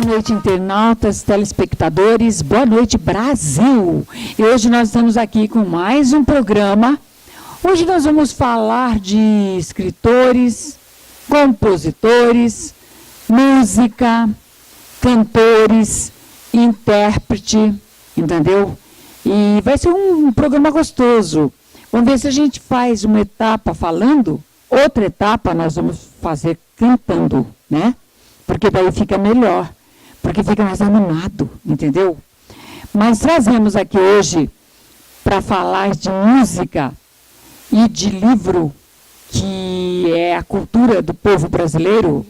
noite, internautas, telespectadores, boa noite, Brasil! E hoje nós estamos aqui com mais um programa. Hoje nós vamos falar de escritores, compositores, música, cantores, intérprete, entendeu? E vai ser um programa gostoso. Vamos ver se a gente faz uma etapa falando, outra etapa nós vamos fazer cantando, né? Porque daí fica melhor, porque fica mais animado, entendeu? Mas trazemos aqui hoje para falar de música e de livro, que é a cultura do povo brasileiro,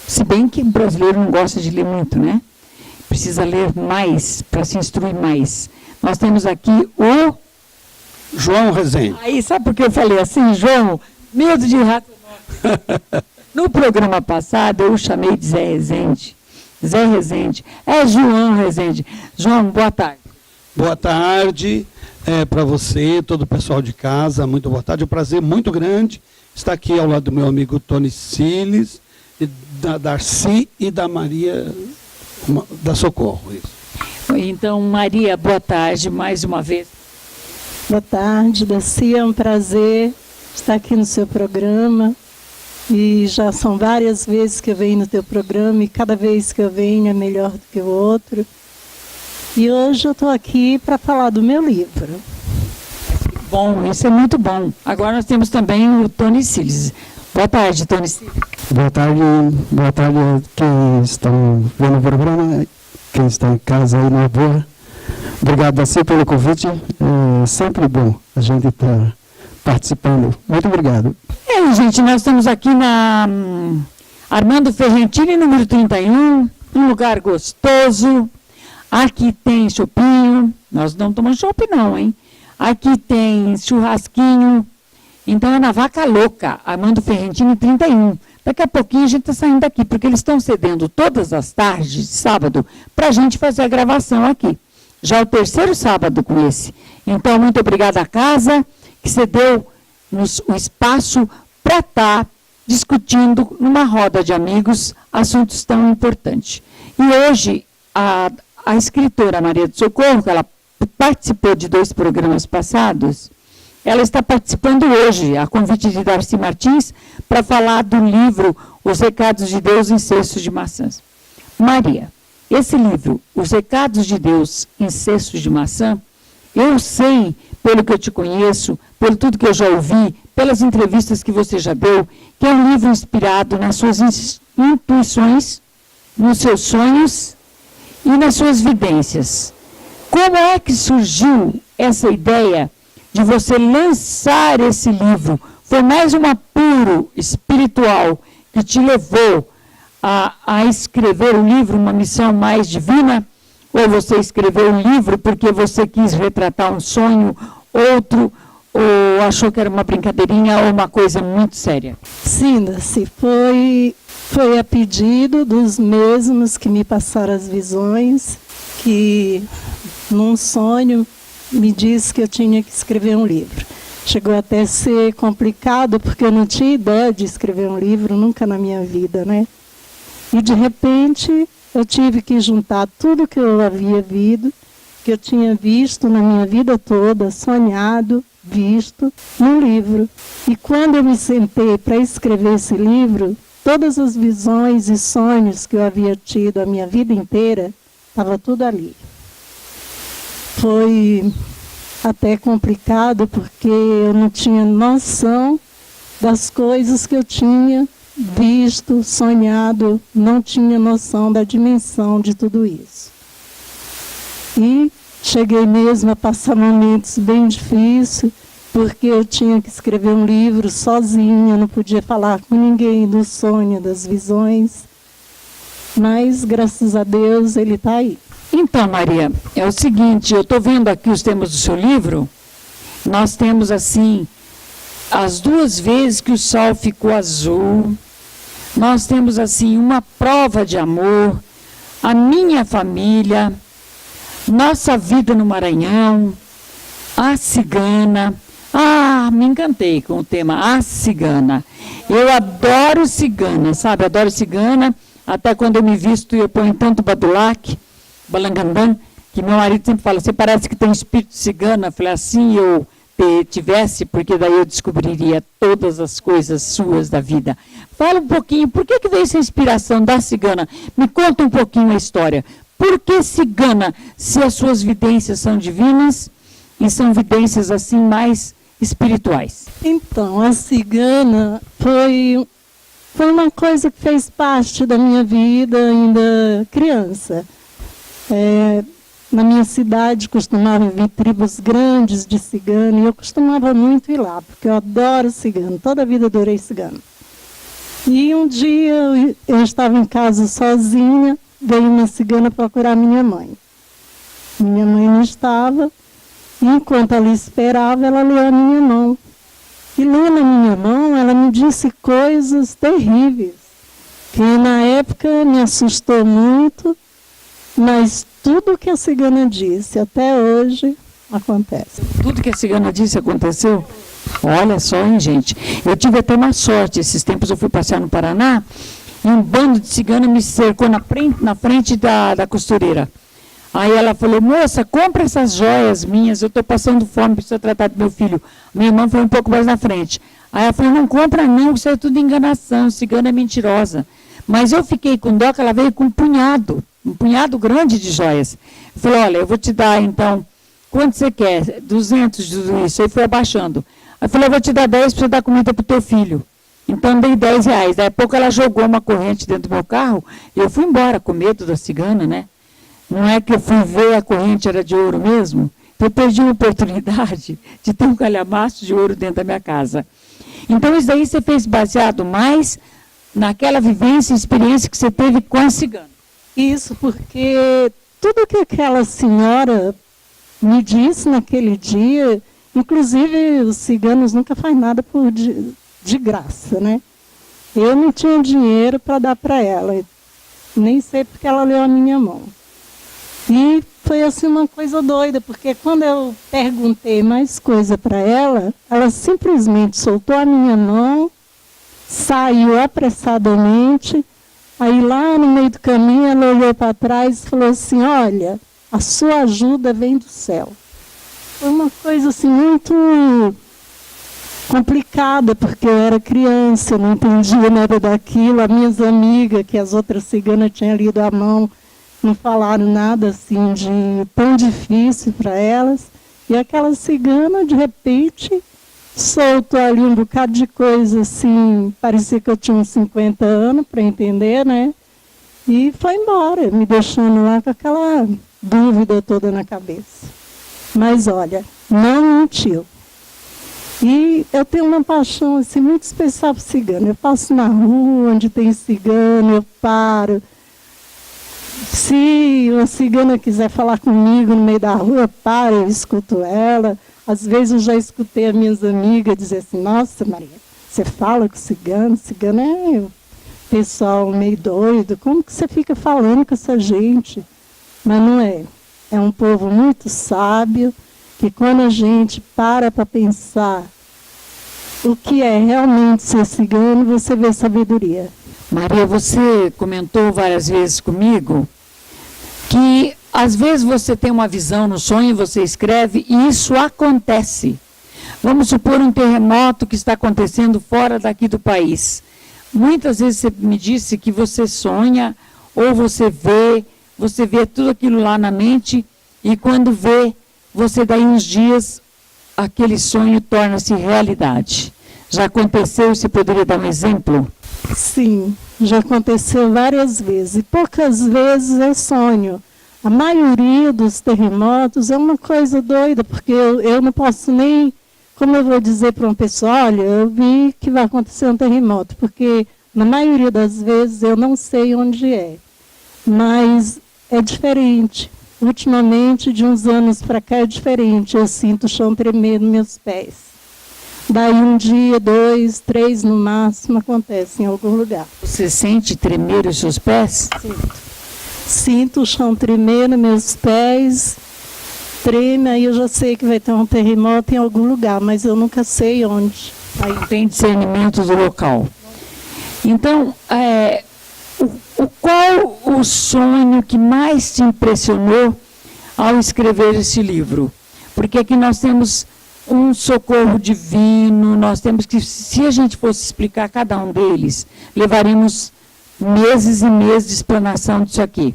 se bem que o brasileiro não gosta de ler muito, né? Precisa ler mais, para se instruir mais. Nós temos aqui o... João Rezende. Aí, sabe por que eu falei assim, João? Medo de rato. No programa passado, eu o chamei de Zé Rezende. Zé Rezende. É João Rezende. João, boa tarde. Boa tarde para você, todo o pessoal de casa. Muito boa tarde. É um prazer muito grande estar aqui ao lado do meu amigo Tony Siles, da Darcy e da Maria da Socorro. Isso. Então, Maria, boa tarde mais uma vez. Boa tarde, Darcy. É um prazer estar aqui no seu programa. E já são várias vezes que eu venho no teu programa e cada vez que eu venho é melhor do que o outro. E hoje eu estou aqui para falar do meu livro. Bom, isso é muito bom. Agora nós temos também o Tony Siles. Boa tarde, Tony Siles. Boa tarde quem estão vendo o programa, quem está em casa aí na boa. Obrigado, Darcy, pelo convite. É sempre bom a gente estar participando. Muito obrigado. Gente, nós estamos aqui na Armando Ferrentini, número 31, um lugar gostoso. Aqui tem chopinho, nós não tomamos chopp não, hein? Aqui tem churrasquinho, então é na Vaca Louca, Armando Ferrentini 31. Daqui a pouquinho a gente está saindo daqui, porque eles estão cedendo todas as tardes de sábado para a gente fazer a gravação aqui. Já é o terceiro sábado com esse. Então, muito obrigada à casa, que cedeu o espaço para estar discutindo numa roda de amigos assuntos tão importantes. E hoje, a escritora Maria do Socorro, que ela participou de 2 programas passados, ela está participando hoje, a convite de Darcy Martins, para falar do livro Os Recados de Deus em Cestos de Maçãs. Maria, esse livro, Os Recados de Deus em Cestos de Maçã, eu sei, pelo que eu te conheço, pelo tudo que eu já ouvi, pelas entrevistas que você já deu, que é um livro inspirado nas suas intuições, nos seus sonhos e nas suas vivências. Como é que surgiu essa ideia de você lançar esse livro? Foi mais um apuro espiritual que te levou a escrever o livro, uma missão mais divina? Ou você escreveu um livro porque você quis retratar um sonho, outro, ou achou que era uma brincadeirinha ou uma coisa muito séria? Sim, Darcy, foi a pedido dos mesmos que me passaram as visões, que num sonho me disse que eu tinha que escrever um livro. Chegou até a ser complicado, porque eu não tinha ideia de escrever um livro, nunca na minha vida, né? E de repente eu tive que juntar tudo que eu havia que eu tinha visto na minha vida toda, sonhado, visto, num livro. E quando eu me sentei para escrever esse livro, todas as visões e sonhos que eu havia tido a minha vida inteira, estava tudo ali. Foi até complicado, porque eu não tinha noção das coisas que eu tinha visto, sonhado, não tinha noção da dimensão de tudo isso. E cheguei mesmo a passar momentos bem difíceis, porque eu tinha que escrever um livro sozinha, não podia falar com ninguém do sonho, das visões. Mas, graças a Deus, ele está aí. Então, Maria, é o seguinte, eu estou vendo aqui os temas do seu livro. Nós temos, assim, as 2 vezes que o sol ficou azul. Nós temos, assim, uma prova de amor, a minha família, nossa vida no Maranhão, a cigana. Me encantei com o tema A Cigana. Eu adoro cigana, sabe? Adoro cigana. Até quando eu me visto, eu ponho tanto badulac, balangandã, que meu marido sempre fala, você parece que tem espírito cigano. Eu falei, assim eu tivesse, porque daí eu descobriria todas as coisas suas da vida. Fala um pouquinho, por que veio essa inspiração da cigana? Me conta um pouquinho a história. Por que cigana, se as suas vidências são divinas e são vidências assim mais espirituais? Então, a cigana foi uma coisa que fez parte da minha vida ainda criança. Na minha cidade costumava vir tribos grandes de cigano e eu costumava muito ir lá, porque eu adoro cigano, toda a vida adorei cigano. E um dia eu estava em casa sozinha, veio uma cigana procurar minha mãe. Minha mãe não estava, e enquanto ela esperava, ela leu a minha mão. E lendo a minha mão, ela me disse coisas terríveis, que na época me assustou muito, mas tudo que a cigana disse até hoje acontece. Tudo que a cigana disse aconteceu? Olha só, hein, gente. Eu tive até uma sorte. Esses tempos eu fui passear no Paraná e um bando de cigana me cercou na frente da costureira. Aí ela falou, moça, compra essas joias minhas, eu estou passando fome, preciso tratar do meu filho. Minha irmã foi um pouco mais na frente. Aí ela falou, não compra não, isso é tudo enganação, cigana é mentirosa. Mas eu fiquei com dó que ela veio com um punhado grande de joias. Eu falei, olha, eu vou te dar então, quanto você quer? 200 de tudo isso. Aí foi abaixando. Aí eu falei, eu vou te dar 10 para você dar comida para o teu filho. Então dei R$10. Daí a pouco ela jogou uma corrente dentro do meu carro e eu fui embora com medo da cigana, né? Não é que eu fui ver a corrente era de ouro mesmo? Então eu perdi uma oportunidade de ter um calhamaço de ouro dentro da minha casa. Então isso daí você fez baseado mais naquela vivência e experiência que você teve com a cigana. Isso, porque tudo que aquela senhora me disse naquele dia, inclusive os ciganos nunca fazem nada de graça, né? Eu não tinha dinheiro para dar para ela, nem sei porque ela leu a minha mão. E foi assim uma coisa doida, porque quando eu perguntei mais coisa para ela, ela simplesmente soltou a minha mão, saiu apressadamente. Aí lá no meio do caminho ela olhou para trás e falou assim, olha, a sua ajuda vem do céu. Foi uma coisa assim muito complicada, porque eu era criança, eu não entendia nada daquilo. As minhas amigas, que as outras ciganas tinham lido a mão, não falaram nada assim de tão difícil para elas. E aquela cigana, de repente, soltou ali um bocado de coisa assim, parecia que eu tinha uns 50 anos para entender, né? E foi embora, me deixando lá com aquela dúvida toda na cabeça. Mas olha, não mentiu. E eu tenho uma paixão assim, muito especial por cigano. Eu passo na rua onde tem cigano, eu paro. Se uma cigana quiser falar comigo no meio da rua, eu paro, eu escuto ela. Às vezes eu já escutei as minhas amigas dizer assim, nossa, Maria, você fala com cigano é pessoal meio doido, como que você fica falando com essa gente? Mas não é. É um povo muito sábio, que quando a gente para pensar o que é realmente ser cigano, você vê sabedoria. Maria, você comentou várias vezes comigo que às vezes você tem uma visão no sonho, você escreve e isso acontece. Vamos supor um terremoto que está acontecendo fora daqui do país. Muitas vezes você me disse que você sonha ou você vê tudo aquilo lá na mente e quando vê, você daí uns dias, aquele sonho torna-se realidade. Já aconteceu? Você poderia dar um exemplo? Sim, já aconteceu várias vezes. E poucas vezes é sonho. A maioria dos terremotos é uma coisa doida, porque eu não posso nem, como eu vou dizer para uma pessoa, olha, eu vi que vai acontecer um terremoto, porque na maioria das vezes eu não sei onde é. Mas é diferente. Ultimamente, de uns anos para cá, é diferente. Eu sinto o chão tremer nos meus pés. Daí um dia, 2, 3 no máximo, acontece em algum lugar. Você sente tremer os seus pés? Sinto o chão tremer nos meus pés, treme, aí eu já sei que vai ter um terremoto em algum lugar, mas eu nunca sei onde. Aí tem discernimento do local. Então, Qual o sonho que mais te impressionou ao escrever esse livro? Porque aqui nós temos um socorro divino, nós temos que, se a gente fosse explicar cada um deles, levaríamos meses e meses de explanação disso aqui.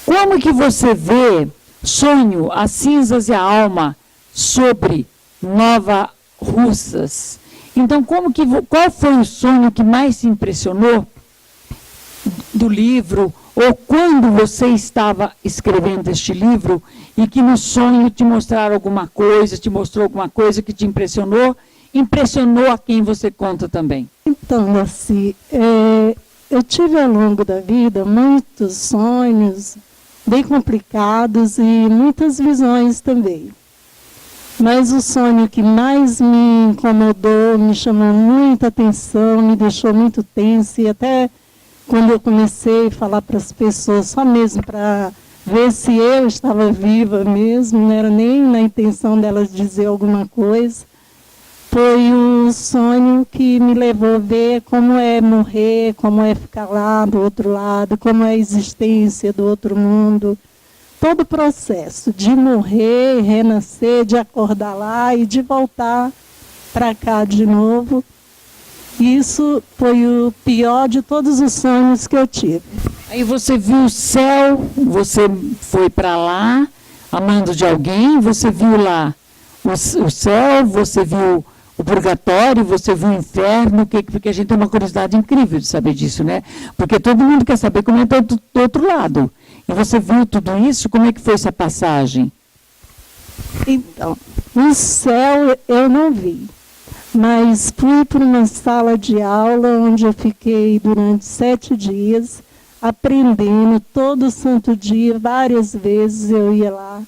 Como que você vê Sonho, as cinzas e a alma sobre Nova Russas? Então, qual foi o sonho que mais te impressionou do livro, ou quando você estava escrevendo este livro e que no sonho te mostraram alguma coisa, te mostrou alguma coisa que te impressionou a quem você conta também? Então, Darcy, eu tive ao longo da vida muitos sonhos bem complicados e muitas visões também. Mas o sonho que mais me incomodou, me chamou muita atenção, me deixou muito tensa, e até quando eu comecei a falar para as pessoas, só mesmo para ver se eu estava viva mesmo, não era nem na intenção delas dizer alguma coisa, foi o sonho que me levou a ver como é morrer, como é ficar lá do outro lado, como é a existência do outro mundo. Todo o processo de morrer, renascer, de acordar lá e de voltar para cá de novo. Isso foi o pior de todos os sonhos que eu tive. Aí você viu o céu, você foi para lá, amando de alguém, você viu lá o céu, você viu o purgatório, você viu o inferno, porque a gente tem uma curiosidade incrível de saber disso, né? Porque todo mundo quer saber como é do outro lado. E você viu tudo isso, como é que foi essa passagem? Então, o céu eu não vi. Mas fui para uma sala de aula onde eu fiquei durante 7 dias, aprendendo todo santo dia, várias vezes eu ia lá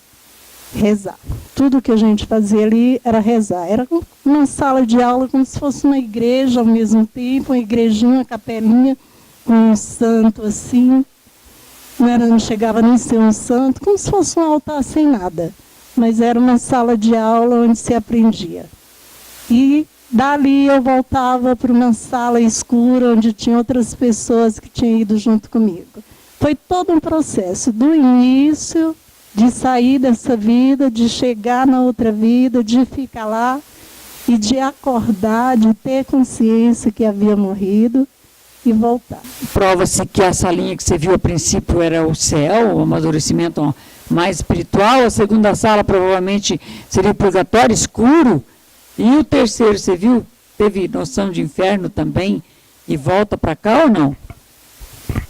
rezar. Tudo que a gente fazia ali era rezar. Era uma sala de aula como se fosse uma igreja ao mesmo tempo, uma igrejinha, uma capelinha, com um santo assim. Não chegava nem a ser um santo, como se fosse um altar sem nada. Mas era uma sala de aula onde se aprendia. E dali eu voltava para uma sala escura, onde tinha outras pessoas que tinham ido junto comigo. Foi todo um processo, do início, de sair dessa vida, de chegar na outra vida, de ficar lá e de acordar, de ter consciência que havia morrido e voltar. Prova-se que a salinha que você viu a princípio era o céu, o amadurecimento mais espiritual. A segunda sala provavelmente seria o purgatório escuro. E o terceiro, você viu, teve noção de inferno também e volta para cá ou não?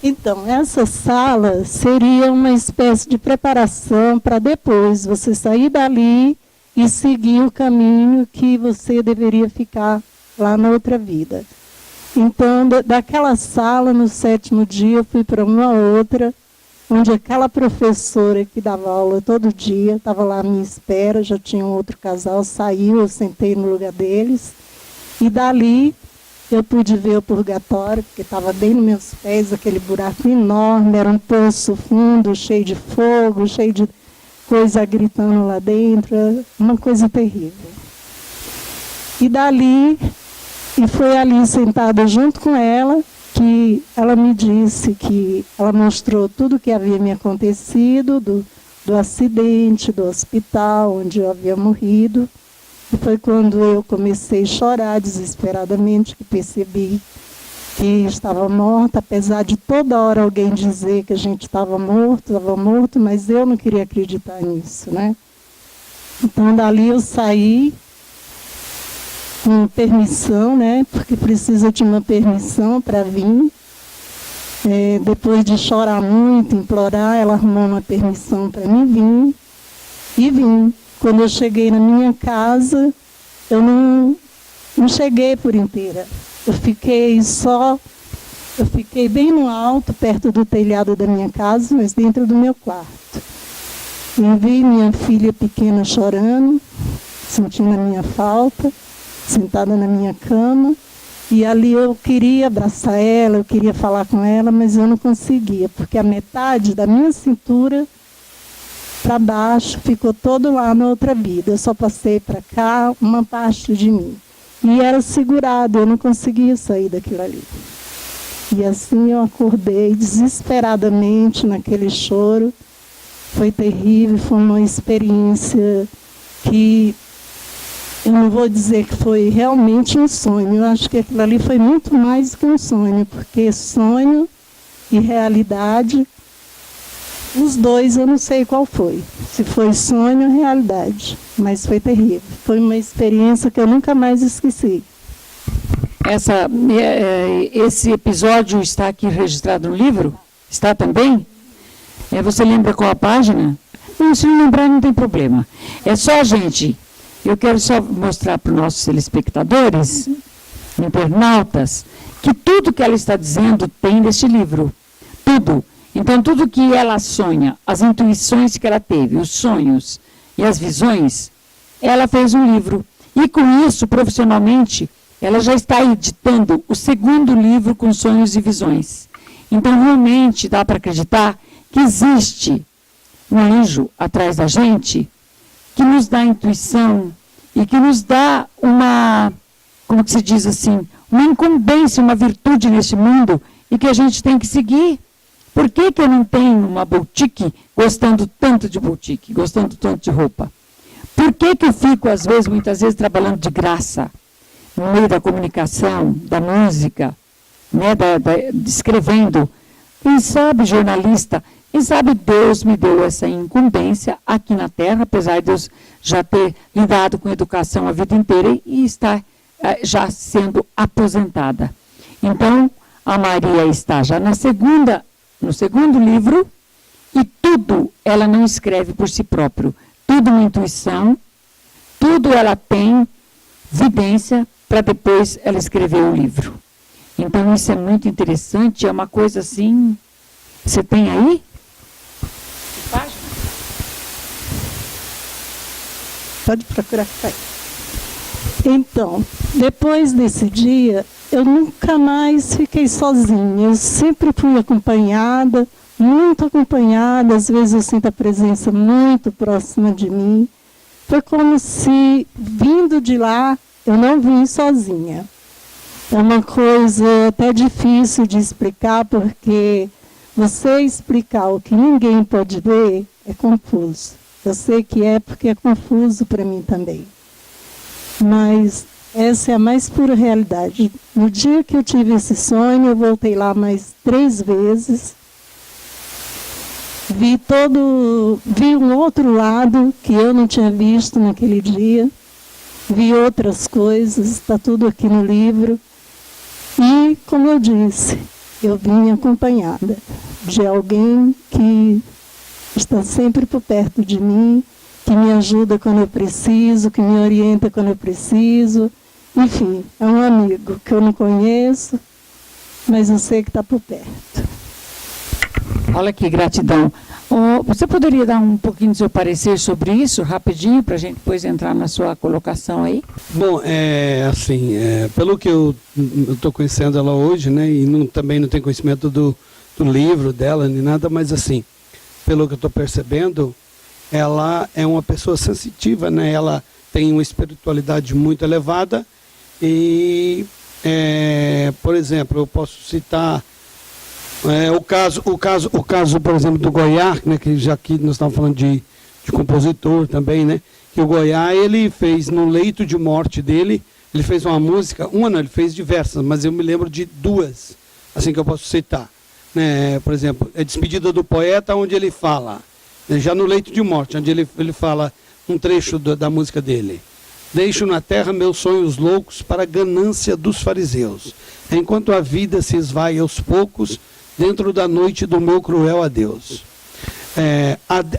Então, essa sala seria uma espécie de preparação para depois você sair dali e seguir o caminho que você deveria ficar lá na outra vida. Então, daquela sala, no 7º dia, eu fui para uma outra, onde aquela professora que dava aula todo dia, estava lá à minha espera, já tinha um outro casal, saiu, eu sentei no lugar deles, e dali eu pude ver o purgatório, porque estava bem nos meus pés, aquele buraco enorme, era um poço fundo, cheio de fogo, cheio de coisa gritando lá dentro, uma coisa terrível. E dali, e foi ali sentada junto com ela, que ela me disse que ela mostrou tudo o que havia me acontecido, do acidente, do hospital, onde eu havia morrido. E foi quando eu comecei a chorar desesperadamente, que percebi que estava morta, apesar de toda hora alguém dizer que a gente estava morto, mas eu não queria acreditar nisso, né? Então, dali eu saí com permissão, né? Porque precisa de uma permissão para vir. Depois de chorar muito, implorar, ela arrumou uma permissão para mim vir. E vim. Quando eu cheguei na minha casa, eu não cheguei por inteira. Eu fiquei bem no alto, perto do telhado da minha casa, mas dentro do meu quarto. E vi minha filha pequena chorando, sentindo a minha falta, sentada na minha cama, e ali eu queria abraçar ela, eu queria falar com ela, mas eu não conseguia, porque a metade da minha cintura para baixo ficou todo lá na outra vida. Eu só passei para cá uma parte de mim. E era segurado, eu não conseguia sair daquilo ali. E assim eu acordei desesperadamente naquele choro. Foi terrível, foi uma experiência que eu não vou dizer que foi realmente um sonho. Eu acho que aquilo ali foi muito mais que um sonho, porque sonho e realidade, os dois eu não sei qual foi. Se foi sonho ou realidade, mas foi terrível. Foi uma experiência que eu nunca mais esqueci. Esse episódio está aqui registrado no livro? Está também? Você lembra qual a página? Não, se não lembrar, não tem problema. É só, gente, eu quero só mostrar para os nossos telespectadores, internautas, que tudo que ela está dizendo tem neste livro. Tudo. Então, tudo que ela sonha, as intuições que ela teve, os sonhos e as visões, ela fez um livro. E com isso, profissionalmente, ela já está editando o segundo livro com sonhos e visões. Então, realmente, dá para acreditar que existe um anjo atrás da gente que nos dá intuição e que nos dá uma, como que se diz assim, uma incumbência, uma virtude nesse mundo e que a gente tem que seguir. Por que eu não tenho uma boutique gostando tanto de boutique, gostando tanto de roupa? Por que eu fico, às vezes, muitas vezes, trabalhando de graça no meio da comunicação, da música, né, escrevendo? Quem sabe, jornalista, quem sabe Deus me deu essa incumbência aqui na Terra, apesar de Deus já ter lidado com educação a vida inteira e estar já sendo aposentada. Então, a Maria está já no segundo livro, e tudo ela não escreve por si próprio. Tudo uma intuição, tudo ela tem vidência para depois ela escrever o livro. Então isso é muito interessante, é uma coisa assim. Você tem aí? Página? Pode procurar. Então, depois desse dia, eu nunca mais fiquei sozinha. Eu sempre fui acompanhada, muito acompanhada. Às vezes eu sinto a presença muito próxima de mim. Foi como se, vindo de lá, eu não vim sozinha. É uma coisa até difícil de explicar, porque você explicar o que ninguém pode ver é confuso. Eu sei que é porque é confuso para mim também. Mas essa é a mais pura realidade. No dia que eu tive esse sonho, eu voltei lá mais 3 vezes. Vi um outro lado que eu não tinha visto naquele dia. Vi outras coisas, está tudo aqui no livro. E, como eu disse, eu vim acompanhada de alguém que está sempre por perto de mim, que me ajuda quando eu preciso, que me orienta quando eu preciso. Enfim, é um amigo que eu não conheço, mas eu sei que está por perto. Olha que gratidão. Você poderia dar um pouquinho do seu parecer sobre isso, rapidinho, para a gente depois entrar na sua colocação aí? Bom, pelo que eu estou conhecendo ela hoje, né, e também não tenho conhecimento do livro dela, nem nada, mas assim, pelo que eu estou percebendo, ela é uma pessoa sensitiva, né? Ela tem uma espiritualidade muito elevada e, por exemplo, eu posso citar o caso, por exemplo, do Goiás, né? Que já que nós estamos falando de compositor também, né? Que o Goiás, ele fez no leito de morte dele, ele fez uma música, ele fez diversas, mas eu me lembro de 2, assim que eu posso citar. Né? Por exemplo, é Despedida do Poeta, onde ele fala, já no leito de morte, onde ele fala um trecho da música dele. Deixo na terra meus sonhos loucos para a ganância dos fariseus, enquanto a vida se esvai aos poucos dentro da noite do meu cruel adeus.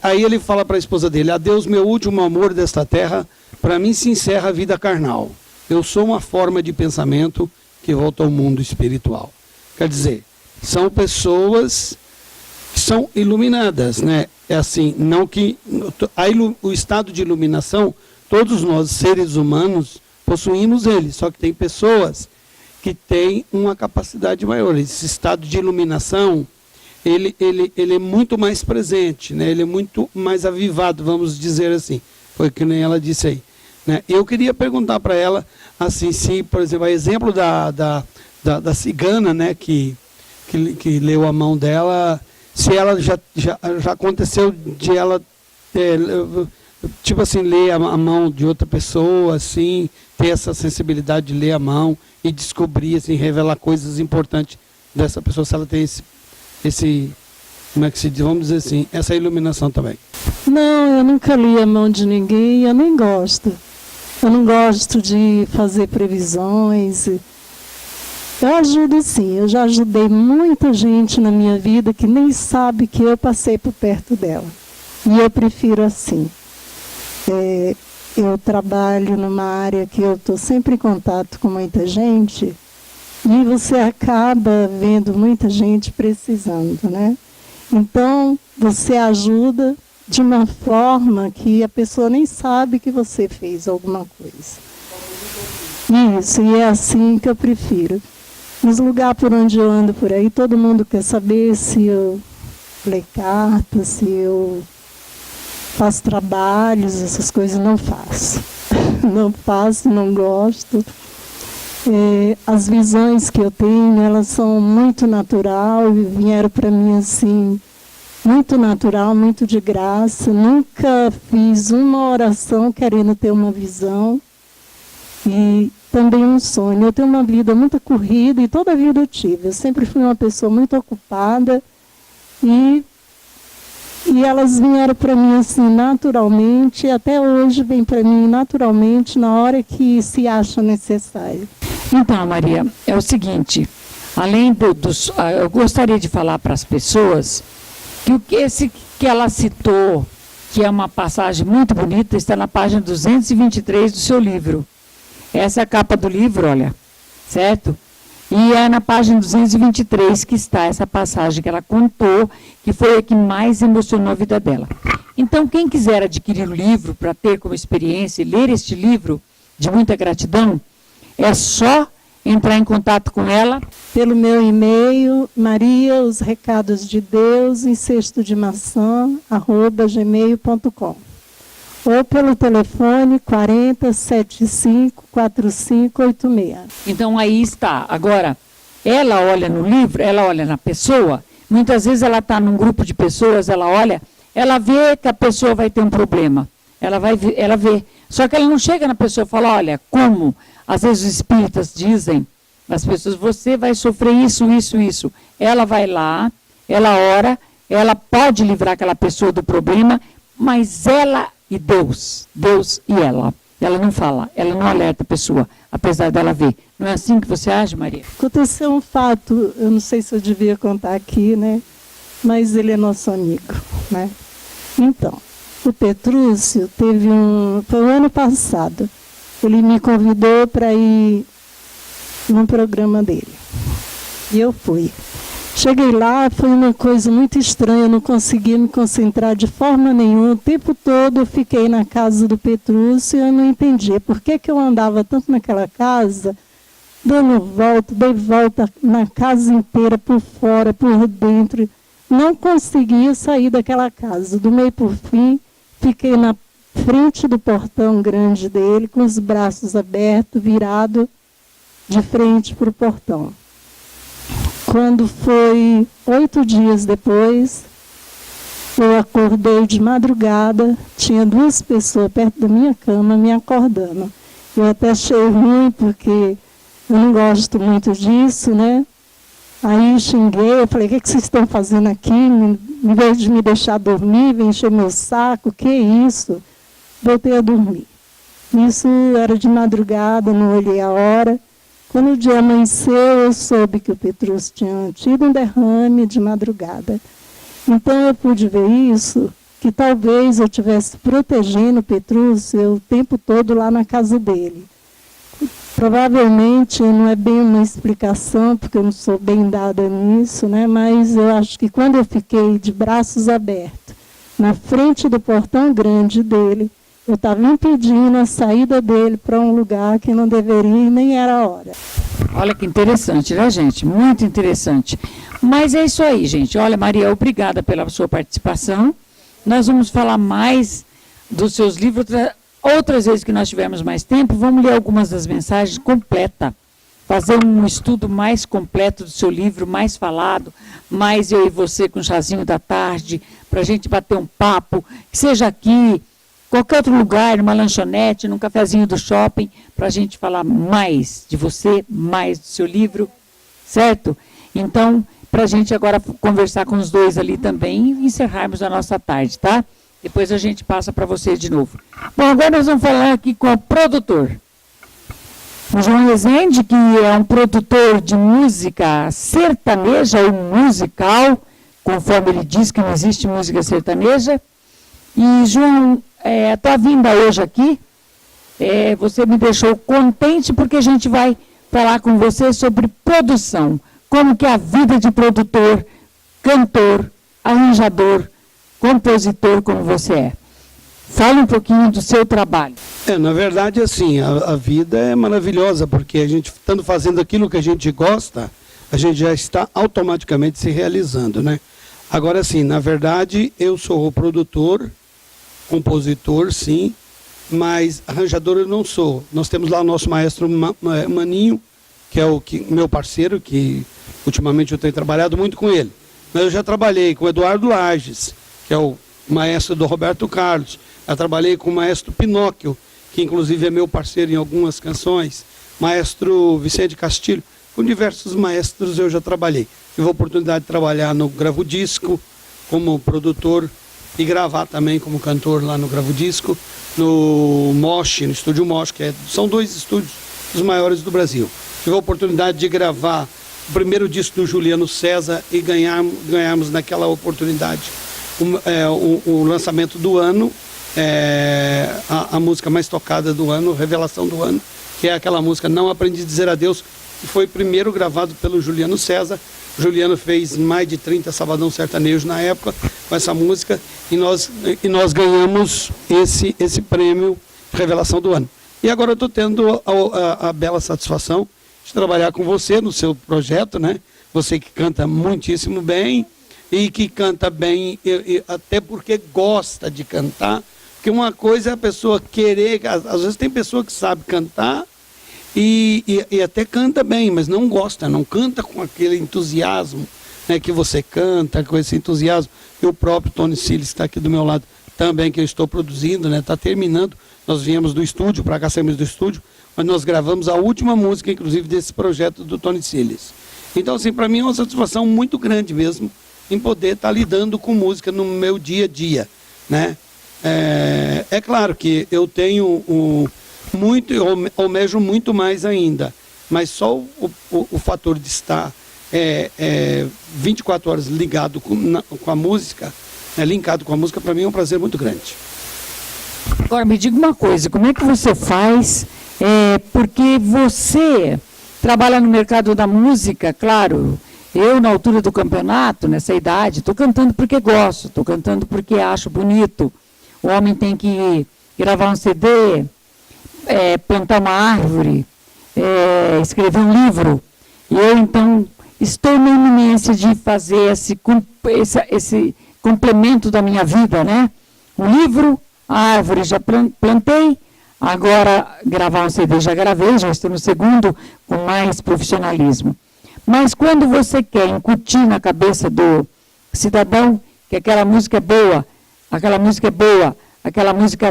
Aí ele fala para a esposa dele: adeus meu último amor desta terra, para mim se encerra a vida carnal. Eu sou uma forma de pensamento que volta ao mundo espiritual. Quer dizer, são pessoas que são iluminadas, né? É assim, não que o estado de iluminação, todos nós, seres humanos, possuímos ele, só que tem pessoas que têm uma capacidade maior. Esse estado de iluminação, ele é muito mais presente, né? Ele é muito mais avivado, vamos dizer assim. Foi que nem ela disse aí. Né? Eu queria perguntar para ela, assim, se, por exemplo, a exemplo da cigana, né, que que leu a mão dela, se ela já aconteceu de ela tipo assim, ler a mão de outra pessoa, assim, ter essa sensibilidade de ler a mão e descobrir, assim, revelar coisas importantes dessa pessoa, se ela tem esse como é que se diz, vamos dizer assim, essa iluminação também. Não, eu nunca li a mão de ninguém, eu nem gosto. Eu não gosto de fazer previsões. Eu ajudo sim, eu já ajudei muita gente na minha vida que nem sabe que eu passei por perto dela. E eu prefiro assim. Eu trabalho numa área que eu estou sempre em contato com muita gente e você acaba vendo muita gente precisando, né? Então, você ajuda de uma forma que a pessoa nem sabe que você fez alguma coisa. Isso, e é assim que eu prefiro. Nos lugares por onde eu ando por aí, todo mundo quer saber se eu leio cartas, se eu faço trabalhos, essas coisas. Não faço. Não faço, não gosto. As visões que eu tenho, elas são muito natural, vieram para mim assim, muito natural, muito de graça. Nunca fiz uma oração querendo ter uma visão. E também um sonho. Eu tenho uma vida muito corrida e toda a vida eu tive. Eu sempre fui uma pessoa muito ocupada e elas vieram para mim assim naturalmente, e até hoje vem para mim naturalmente na hora que se acha necessário. Então, Maria, é o seguinte, além eu gostaria de falar para as pessoas que esse que ela citou, que é uma passagem muito bonita, está na página 223 do seu livro. Essa é a capa do livro, olha, certo? E é na página 223 que está essa passagem que ela contou, que foi a que mais emocionou a vida dela. Então, quem quiser adquirir o livro para ter como experiência e ler este livro de muita gratidão, é só entrar em contato com ela. Pelo meu e-mail, Maria, os recados de Deus, em cesto de maçã, @gmail.com. Ou pelo telefone 40754586. Então aí está. Agora, ela olha no livro, ela olha na pessoa, muitas vezes ela está num grupo de pessoas, ela olha, ela vê que a pessoa vai ter um problema. Ela vê. Só que ela não chega na pessoa e fala, olha, como às vezes os espíritas dizem, as pessoas, você vai sofrer isso, isso, isso. Ela vai lá, ela ora, ela pode livrar aquela pessoa do problema, mas ela e Deus e ela não fala, ela não alerta a pessoa, apesar dela ver. Não é assim que você age, Maria? Aconteceu um fato, eu não sei se eu devia contar aqui, né? Mas ele é nosso amigo, né? Então, o Petrúcio foi o ano passado, ele me convidou para ir num programa dele. E eu fui. Cheguei lá, foi uma coisa muito estranha, eu não conseguia me concentrar de forma nenhuma. O tempo todo eu fiquei na casa do Petrúcio e eu não entendia por que eu andava tanto naquela casa, dei volta na casa inteira, por fora, por dentro. Não conseguia sair daquela casa. Do meio por fim, fiquei na frente do portão grande dele, com os braços abertos, virado de frente para o portão. Quando foi 8 dias depois, eu acordei de madrugada, tinha 2 pessoas perto da minha cama me acordando. Eu até achei ruim, porque eu não gosto muito disso, né? Aí xinguei, eu falei, o que vocês estão fazendo aqui? Em vez de me deixar dormir, vem encher meu saco, que isso? Voltei a dormir. Isso era de madrugada, não olhei a hora. Quando o dia amanheceu, eu soube que o Petrúcio tinha tido um derrame de madrugada. Então eu pude ver isso, que talvez eu estivesse protegendo o Petrúcio o tempo todo lá na casa dele. Provavelmente não é bem uma explicação, porque eu não sou bem dada nisso, né? Mas eu acho que quando eu fiquei de braços abertos, na frente do portão grande dele, eu estava impedindo a saída dele para um lugar que não deveria e nem era a hora. Olha que interessante, né, gente? Muito interessante. Mas é isso aí, gente. Olha, Maria, obrigada pela sua participação. Nós vamos falar mais dos seus livros. Outras vezes que nós tivermos mais tempo, vamos ler algumas das mensagens completas, fazer um estudo mais completo do seu livro, mais falado, mais eu e você com o chazinho da tarde, para a gente bater um papo, que seja aqui, qualquer outro lugar, numa lanchonete, num cafezinho do shopping, para a gente falar mais de você, mais do seu livro, certo? Então, para a gente agora conversar com os dois ali também e encerrarmos a nossa tarde, tá? Depois a gente passa para você de novo. Bom, agora nós vamos falar aqui com o produtor. O João Rezende, que é um produtor de música sertaneja ou musical, conforme ele diz que não existe música sertaneja. E, João, a tua vinda hoje aqui, você me deixou contente porque a gente vai falar com você sobre produção. Como que é a vida de produtor, cantor, arranjador, compositor, como você é. Fala um pouquinho do seu trabalho. Na verdade, assim, a vida é maravilhosa, porque a gente, estando fazendo aquilo que a gente gosta, a gente já está automaticamente se realizando, né? Agora, assim, na verdade, eu sou o produtor, compositor, sim, mas arranjador eu não sou. Nós temos lá o nosso maestro Maninho, que é meu parceiro, que ultimamente eu tenho trabalhado muito com ele. Mas eu já trabalhei com o Eduardo Lages, que é o maestro do Roberto Carlos. Eu trabalhei com o maestro Pinóquio, que inclusive é meu parceiro em algumas canções. Maestro Vicente Castilho, com diversos maestros eu já trabalhei. Tive a oportunidade de trabalhar no Gravo Disco como produtor e gravar também como cantor lá no Gravo Disco, no Mosh, no Estúdio Mosh, que são 2 estúdios dos maiores do Brasil. Tive a oportunidade de gravar o primeiro disco do Juliano César e ganharmos naquela oportunidade o lançamento do ano, a música mais tocada do ano, Revelação do Ano, que é aquela música Não Aprendi a Dizer Adeus, que foi primeiro gravado pelo Juliano César. O Juliano fez mais de 30 Sabadão Sertanejo na época com essa música e nós ganhamos esse prêmio Revelação do Ano. E agora eu estou tendo a bela satisfação de trabalhar com você no seu projeto, né? Você que canta muitíssimo bem e que canta bem até porque gosta de cantar. Porque uma coisa é a pessoa querer, às vezes tem pessoa que sabe cantar e até canta bem, mas não gosta, não canta com aquele entusiasmo, né, que você canta, com esse entusiasmo. E o próprio Tony Siles está aqui do meu lado também, que eu estou produzindo, né, está terminando. Nós viemos do estúdio, para cá saímos do estúdio, mas nós gravamos a última música, inclusive, desse projeto do Tony Siles. Então, assim, para mim é uma satisfação muito grande mesmo, em poder estar lidando com música no meu dia a dia, né? É claro que eu tenho muito, eu almejo muito mais ainda, mas só o fator de estar 24 horas ligado com a música, linkado com a música, para mim é um prazer muito grande. Agora, me diga uma coisa, como é que você faz, porque você trabalha no mercado da música, claro, eu na altura do campeonato, nessa idade, estou cantando porque gosto, estou cantando porque acho bonito. O homem tem que gravar um CD, plantar uma árvore, escrever um livro. E eu, então, estou na iminência de fazer esse complemento da minha vida, né? Um livro, a árvore já plantei, agora gravar um CD já gravei, já estou no segundo, com mais profissionalismo. Mas quando você quer incutir na cabeça do cidadão que aquela música é boa, aquela música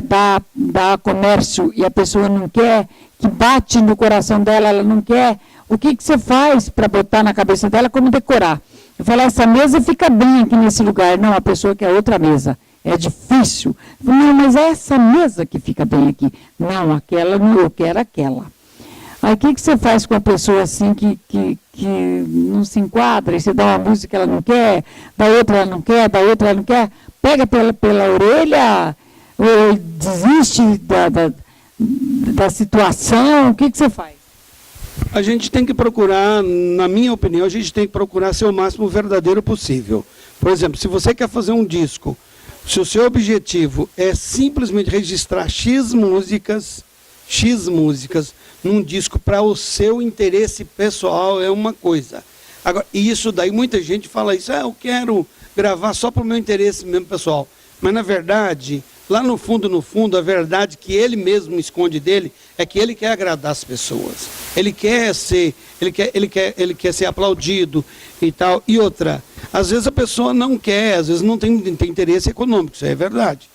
dá comércio e a pessoa não quer, que bate no coração dela, ela não quer, o que você faz para botar na cabeça dela, como decorar? Eu falo, essa mesa fica bem aqui nesse lugar. Não, a pessoa quer outra mesa. É difícil. Não, mas é essa mesa que fica bem aqui. Não, aquela não, eu quero aquela. Aí o que você faz com a pessoa assim que não se enquadra, e você dá uma música que ela não quer, da outra ela não quer, da outra ela não quer, pega pela orelha, ou desiste da situação, o que você faz? A gente tem que procurar, na minha opinião, a gente tem que procurar ser o máximo verdadeiro possível. Por exemplo, se você quer fazer um disco, se o seu objetivo é simplesmente registrar X músicas num disco para o seu interesse pessoal, é uma coisa. Agora, isso daí, muita gente fala isso, eu quero gravar só para o meu interesse mesmo pessoal. Mas, na verdade, lá no fundo, a verdade que ele mesmo esconde dele é que ele quer agradar as pessoas. Ele quer ser aplaudido e tal. E outra, às vezes a pessoa não quer, às vezes não tem interesse econômico, isso é verdade.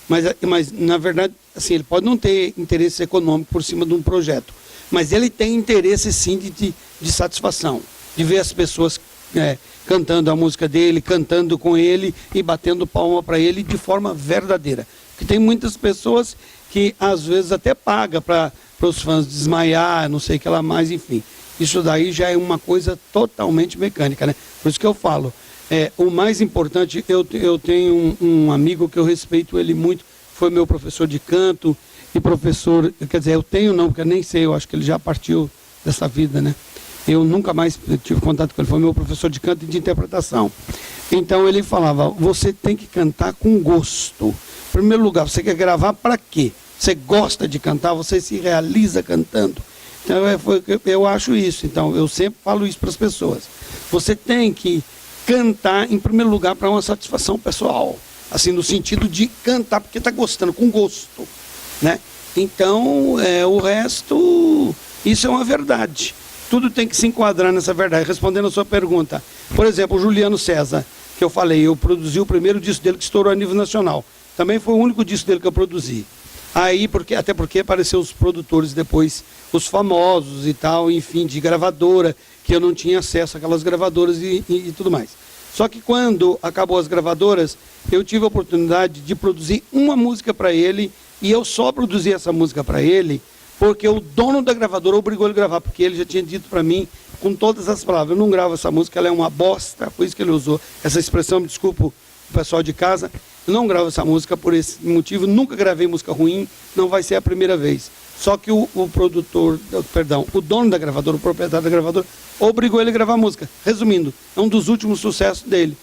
Mas na verdade, assim, ele pode não ter interesse econômico por cima de um projeto, mas ele tem interesse sim de satisfação, de ver as pessoas cantando a música dele, cantando com ele e batendo palma para ele de forma verdadeira. Porque tem muitas pessoas que às vezes até pagam para os fãs desmaiar, não sei o que lá mais, enfim. Isso daí já é uma coisa totalmente mecânica, né? Por isso que eu falo, o mais importante, eu tenho um amigo que eu respeito ele muito, foi meu professor de canto e professor, quer dizer, eu tenho não, porque eu nem sei, eu acho que ele já partiu dessa vida, né? Eu nunca mais tive contato com ele, foi meu professor de canto e de interpretação. Então ele falava, você tem que cantar com gosto. Em primeiro lugar, você quer gravar para quê? Você gosta de cantar, você se realiza cantando. Então eu acho isso, então eu sempre falo isso para as pessoas. Você tem que cantar, em primeiro lugar, para uma satisfação pessoal. Assim, no sentido de cantar porque está gostando, com gosto, né? Então, o resto, isso é uma verdade. Tudo tem que se enquadrar nessa verdade. Respondendo a sua pergunta, por exemplo, o Juliano César, que eu falei, eu produzi o primeiro disco dele que estourou a nível nacional. Também foi o único disco dele que eu produzi. Aí, até porque apareceram os produtores depois, os famosos e tal, enfim, de gravadora, que eu não tinha acesso àquelas gravadoras e tudo mais. Só que quando acabou as gravadoras, eu tive a oportunidade de produzir uma música para ele, e eu só produzi essa música para ele porque o dono da gravadora obrigou ele a gravar, porque ele já tinha dito para mim, com todas as palavras, eu não gravo essa música, ela é uma bosta, foi isso que ele usou, essa expressão, me desculpa o pessoal de casa, eu não gravo essa música por esse motivo, nunca gravei música ruim, não vai ser a primeira vez. Só que o dono da gravadora, o proprietário da gravadora, obrigou ele a gravar a música. Resumindo, é um dos últimos sucessos dele,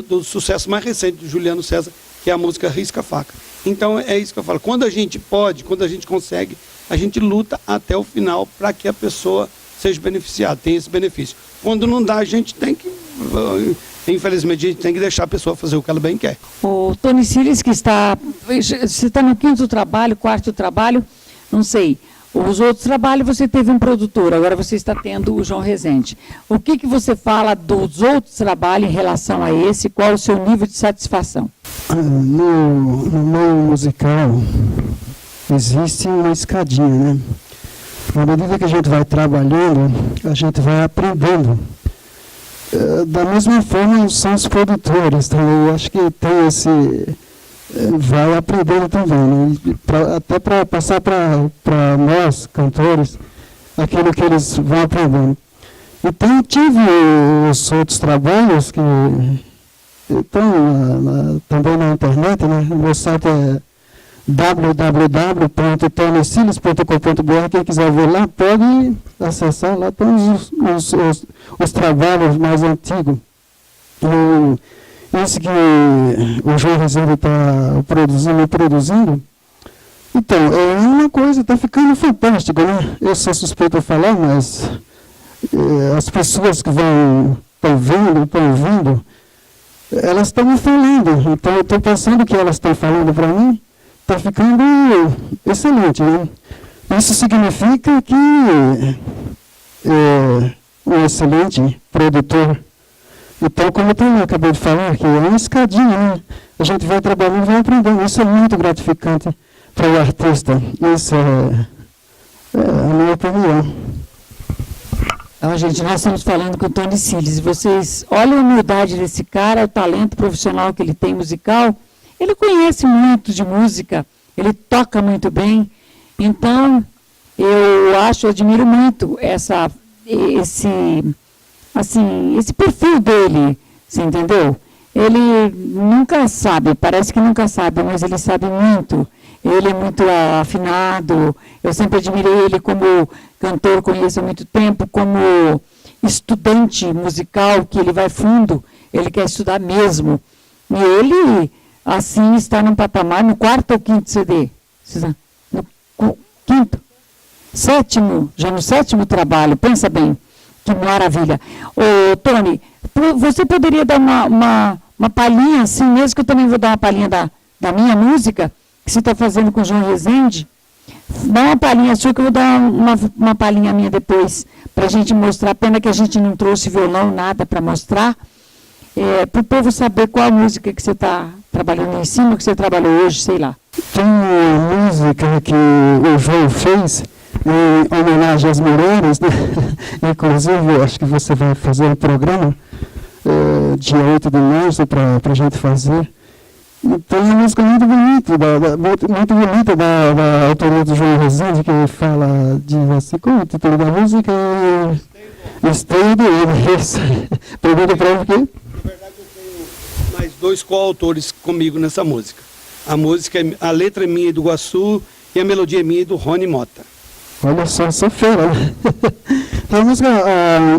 do sucesso mais recente do Juliano César, que é a música Risca-Faca. Então é isso que eu falo, quando a gente pode, quando a gente consegue, a gente luta até o final para que a pessoa seja beneficiada, tenha esse benefício. Quando não dá, a gente tem que, infelizmente, a gente tem que deixar a pessoa fazer o que ela bem quer. O Tony Siles, que você está no quinto trabalho, quarto trabalho, não sei, os outros trabalhos você teve um produtor, agora você está tendo o João Rezende. O que você fala dos outros trabalhos em relação a esse? Qual o seu nível de satisfação? No meio musical existe uma escadinha, né? À medida que a gente vai trabalhando, a gente vai aprendendo. Da mesma forma são os produtores também, eu acho que tem esse... vai aprendendo também, né? Até para passar para nós, cantores, aquilo que eles vão aprendendo. Então, tive os outros trabalhos que estão também na internet, né? O meu site é www.toniciles.com.br. Quem quiser ver lá, pode acessar lá todos os trabalhos mais antigos. Esse que o João Rezende está produzindo, então, é uma coisa, está ficando fantástico, né? Eu sou suspeito a falar, mas as pessoas que estão ouvindo, elas estão me falando. Então, eu estou pensando o que elas estão falando para mim, está ficando excelente, né? Isso significa que um excelente produtor. Então, como eu acabei de falar, que é uma escadinha, né? A gente vai trabalhando, vai aprendendo. Isso é muito gratificante para o artista. Isso é a minha opinião. Então, gente, nós estamos falando com o Tony Siles. Vocês olhem a humildade desse cara, o talento profissional que ele tem musical. Ele conhece muito de música, ele toca muito bem. Então, eu admiro muito esse perfil dele, você entendeu? Ele nunca sabe, parece que nunca sabe, mas ele sabe muito. Ele é muito afinado, eu sempre admirei ele como cantor, conheço há muito tempo, como estudante musical, que ele vai fundo, ele quer estudar mesmo. E ele, assim, está num patamar, no quarto ou quinto CD? No quinto? Sétimo, já no sétimo trabalho, pensa bem. Que maravilha. Ô, Tony, você poderia dar uma palhinha, assim mesmo, que eu também vou dar uma palhinha da minha música, que você está fazendo com o João Rezende, dá uma palhinha sua, que eu vou dar uma palhinha minha depois, para a gente mostrar. Pena que a gente não trouxe violão, nada para mostrar, para o povo saber qual a música que você está trabalhando em cima, que você trabalhou hoje, sei lá. Tem uma música que o João fez em homenagem às mulheres, né? Inclusive, acho que você vai fazer um programa dia 8 de março para a gente fazer. Tem uma música muito bonita, muito bonita da autoria do João Rezende, que fala, diz assim, como o título da música é Esteio do Homem. Pergunta para ele aqui. Na verdade, eu tenho mais 2 coautores comigo nessa música. A letra é minha e do Guaçu, e a melodia é minha e do Rony Mota. Olha só, sou feira, né? A música,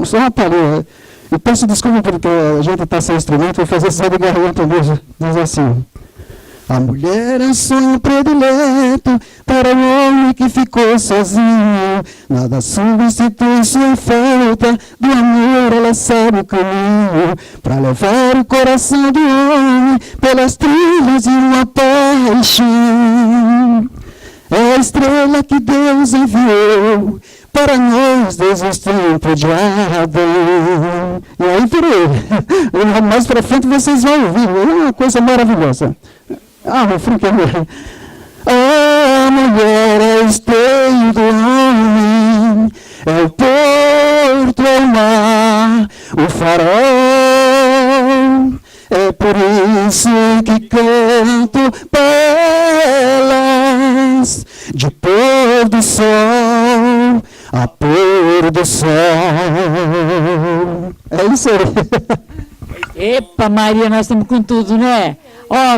só uma palhinha. Eu peço desculpa porque a gente está sem instrumento, vou fazer só de garganta mesmo. Diz assim: a mulher é um sonho predileto para o homem que ficou sozinho. Nada substitui sua falta, do amor ela sabe o caminho, para levar o coração do homem pelas trilhas de uma paixão. É a estrela que Deus enviou para nós desde o tempo de Adão. E aí, peraí, mais para frente vocês vão ouvir, é uma coisa maravilhosa. O refrão que é a mulher é o esteio do homem, é o porto, é o mar, o farol. É por isso que canto para elas, de pôr do sol a pôr do sol. É isso aí. Epa, Maria, nós estamos com tudo, né?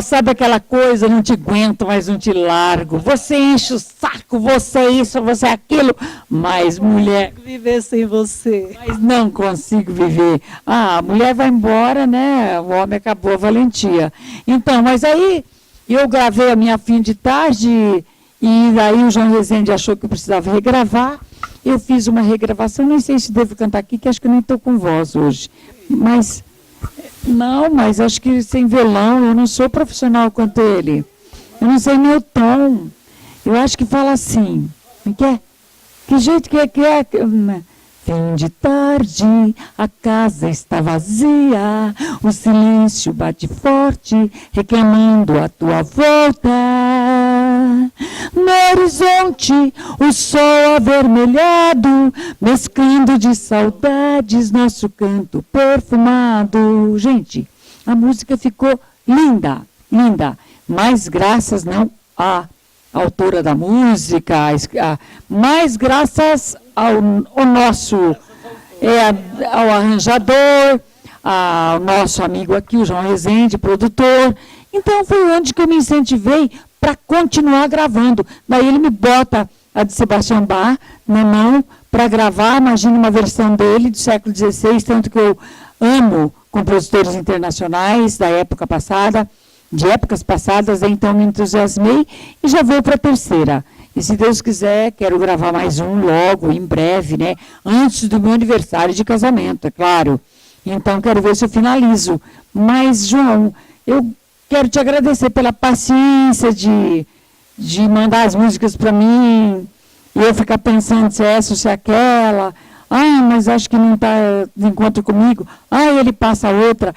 Sabe aquela coisa, não te aguento, mas não te largo. Você enche o saco, você é isso, você é aquilo. Mas, mulher... Viver sem você. Mas não consigo viver. A mulher vai embora, né? O homem acabou a valentia. Então, mas aí eu gravei a minha Fim de Tarde e daí o João Rezende achou que eu precisava regravar. Eu fiz uma regravação, nem sei se devo cantar aqui, que acho que eu nem estou com voz hoje. Mas... Não, mas acho que sem violão, eu não sou profissional quanto ele. Eu não sei nem o tom. Eu acho que fala assim. Que jeito que é? Fim de tarde, a casa está vazia, o silêncio bate forte, reclamando a tua volta. No horizonte, o sol avermelhado, mesclando de saudades nosso canto perfumado. Gente, a música ficou linda, linda. Mas graças não à autora da música, mas graças ao nosso, ao arranjador, ao nosso amigo aqui, o João Rezende, produtor. Então foi onde que eu me incentivei para continuar gravando. Daí ele me bota a de Sebastião Bach na mão para gravar. Imagina uma versão dele do século XVI, tanto que eu amo compositores internacionais da época passada, de épocas passadas, então me entusiasmei e já vou para a terceira. E se Deus quiser, quero gravar mais um logo, em breve, né? Antes do meu aniversário de casamento, é claro. Então quero ver se eu finalizo. Mas, João, eu quero te agradecer pela paciência de mandar as músicas para mim, e eu ficar pensando se é essa ou se é aquela. Mas acho que não está de encontro comigo. Ele passa outra.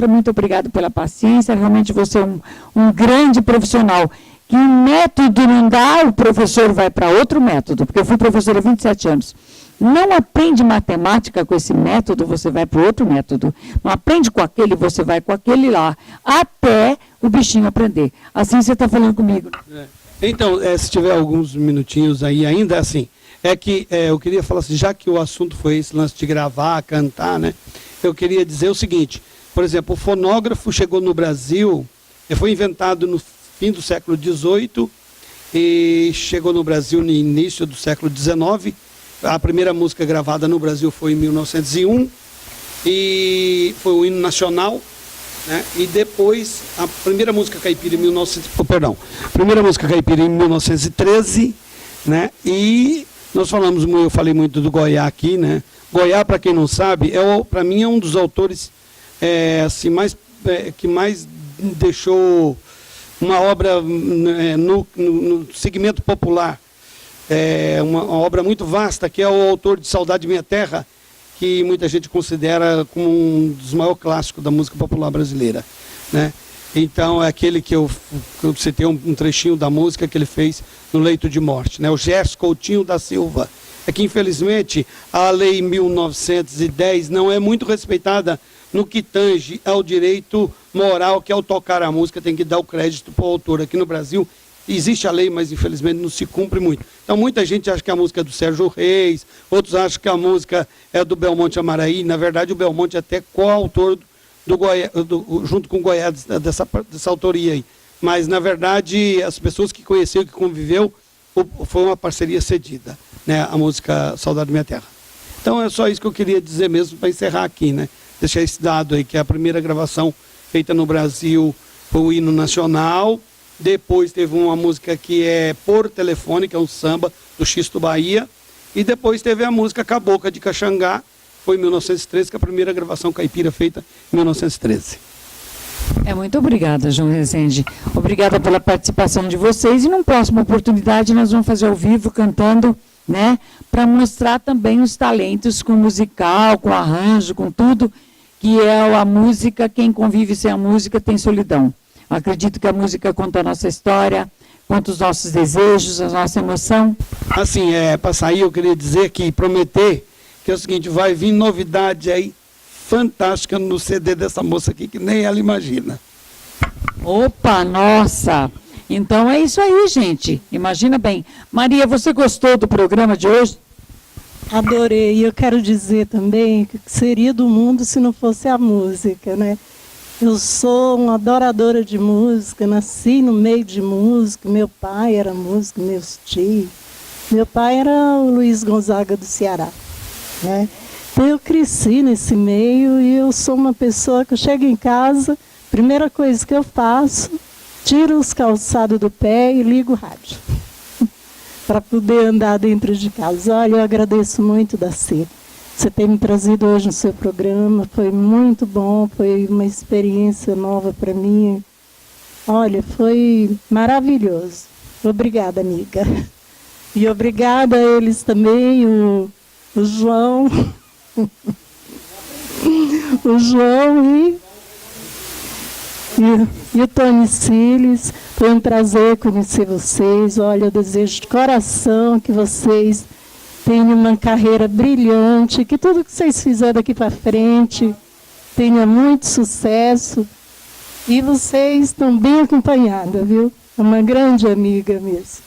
Muito obrigado pela paciência. Realmente você é um grande profissional. Que método não dá, o professor vai para outro método, porque eu fui professora há 27 anos. Não aprende matemática com esse método, você vai para outro método. Não aprende com aquele, você vai com aquele lá, até o bichinho aprender. Assim você está falando comigo. Então, se tiver alguns minutinhos aí ainda, assim, eu queria falar assim, já que o assunto foi esse lance de gravar, cantar, né? Eu queria dizer o seguinte, por exemplo, o fonógrafo chegou no Brasil, foi inventado no fim do século XVIII e chegou no Brasil no início do século XIX. A primeira música gravada no Brasil foi em 1901 e foi o hino nacional, né? E depois a primeira música caipira em 1913, né? E nós eu falei muito do Goiá aqui, né? Goiá, para quem não sabe, para mim é um dos autores assim, que mais deixou uma obra no segmento popular, uma obra muito vasta, que é o autor de Saudade de Minha Terra, que muita gente considera como um dos maiores clássicos da música popular brasileira, né? Então, é aquele que eu citei um trechinho da música que ele fez no leito de morte, né? O Gerson Coutinho da Silva. É que, infelizmente, a Lei 1910 não é muito respeitada no que tange ao direito moral, que ao tocar a música tem que dar o crédito para o autor. Aqui no Brasil existe a lei, mas infelizmente não se cumpre muito. Então muita gente acha que a música é do Sérgio Reis, outros acham que a música é do Belmonte Amaraí. Na verdade, o Belmonte é até coautor junto com o Goiás dessa autoria aí. Mas, na verdade, as pessoas que conheceram, que conviveu, foi uma parceria cedida, né? A música Saudade da Minha Terra. Então é só isso que eu queria dizer mesmo para encerrar aqui, né? Deixar esse dado aí, que é a primeira gravação feita no Brasil, foi o hino nacional. Depois teve uma música que é Por Telefone, que é um samba do Xisto Bahia. E depois teve a música Cabocla de Caxangá, foi em 1913, que é a primeira gravação caipira feita em 1913. Muito obrigada, João Rezende. Obrigada pela participação de vocês. E numa próxima oportunidade nós vamos fazer ao vivo, cantando, né? Para mostrar também os talentos com musical, com arranjo, com tudo, que é a música. Quem convive sem a música tem solidão. Acredito que a música conta a nossa história, conta os nossos desejos, a nossa emoção. Assim, para sair, eu queria dizer que prometer que é o seguinte, vai vir novidade aí fantástica no CD dessa moça aqui, que nem ela imagina. Opa, nossa! Então é isso aí, gente. Imagina bem. Maria, você gostou do programa de hoje? Adorei. E eu quero dizer também que seria do mundo se não fosse a música, né? Eu sou uma adoradora de música, nasci no meio de música, meu pai era músico, meus tios. Meu pai era o Luiz Gonzaga do Ceará, né? Então eu cresci nesse meio e eu sou uma pessoa que eu chego em casa, primeira coisa que eu faço, tiro os calçados do pé e ligo o rádio, para poder andar dentro de casa. Olha, eu agradeço muito, Daci. Você ter me trazido hoje no seu programa, foi muito bom, foi uma experiência nova para mim. Olha, foi maravilhoso. Obrigada, amiga. E obrigada a eles também, o João, o João e o Tony Siles. Foi um prazer conhecer vocês. Olha, eu desejo de coração que vocês tenham uma carreira brilhante, que tudo que vocês fizerem daqui para frente tenha muito sucesso. E vocês estão bem acompanhadas, viu? É uma grande amiga mesmo.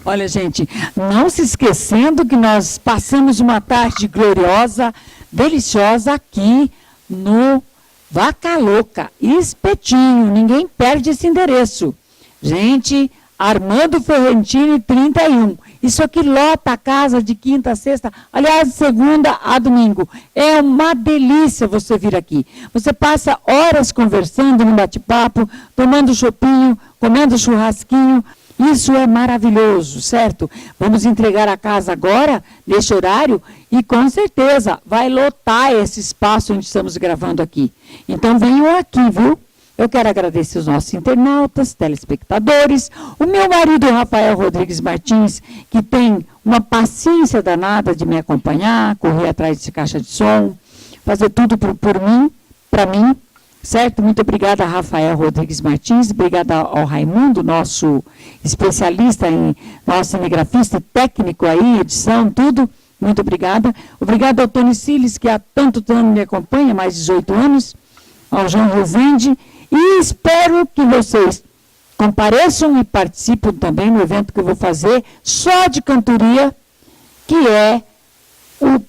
Olha, gente, não se esquecendo que nós passamos uma tarde gloriosa, deliciosa aqui no Vaca Louca, Espetinho. Ninguém perde esse endereço. Gente, Armando Ferrentini 31. Isso aqui lota a casa de quinta a sexta, aliás, de segunda a domingo. É uma delícia você vir aqui. Você passa horas conversando no bate-papo, tomando chopinho, comendo churrasquinho. Isso é maravilhoso, certo? Vamos entregar a casa agora, nesse horário, e com certeza vai lotar esse espaço onde estamos gravando aqui. Então venham aqui, viu? Eu quero agradecer os nossos internautas, telespectadores, o meu marido Rafael Rodrigues Martins, que tem uma paciência danada de me acompanhar, correr atrás desse caixa de som, fazer tudo por mim, para mim, certo? Muito obrigada a Rafael Rodrigues Martins, obrigada ao Raimundo, nosso especialista nosso cinegrafista, técnico aí, edição, tudo. Muito obrigada. Obrigada ao Tony Siles, que há tanto tempo me acompanha, mais de 18 anos, ao João Rezende. E espero que vocês compareçam e participem também no evento que eu vou fazer, só de cantoria, que é o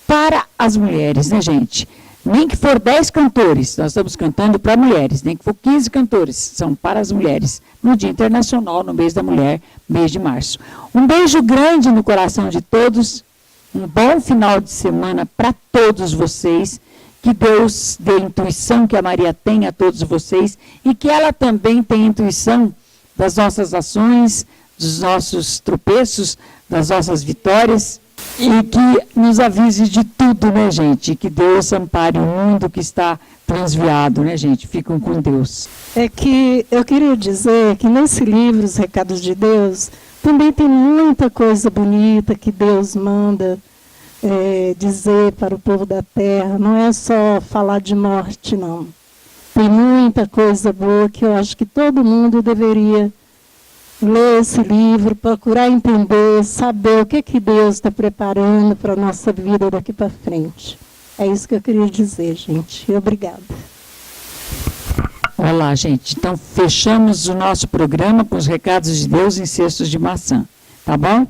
para as mulheres, né, gente? Nem que for 10 cantores, nós estamos cantando para mulheres, nem que for 15 cantores, são para as mulheres, no Dia Internacional, no mês da mulher, mês de março. Um beijo grande no coração de todos, um bom final de semana para todos vocês. Que Deus dê intuição, que a Maria tenha a todos vocês e que ela também tenha intuição das nossas ações, dos nossos tropeços, das nossas vitórias e que nos avise de tudo, né, gente? Que Deus ampare o mundo que está transviado, né, gente? Ficam com Deus. É que eu queria dizer que nesse livro, Os Recados de Deus, também tem muita coisa bonita que Deus manda dizer para o povo da terra. Não é só falar de morte, não. Tem muita coisa boa que eu acho que todo mundo deveria ler esse livro, procurar entender, saber o que Deus está preparando para a nossa vida daqui para frente. É isso que eu queria dizer, gente. Obrigada. Olá, gente. Então, fechamos o nosso programa com os recados de Deus em cestos de maçã. Tá bom?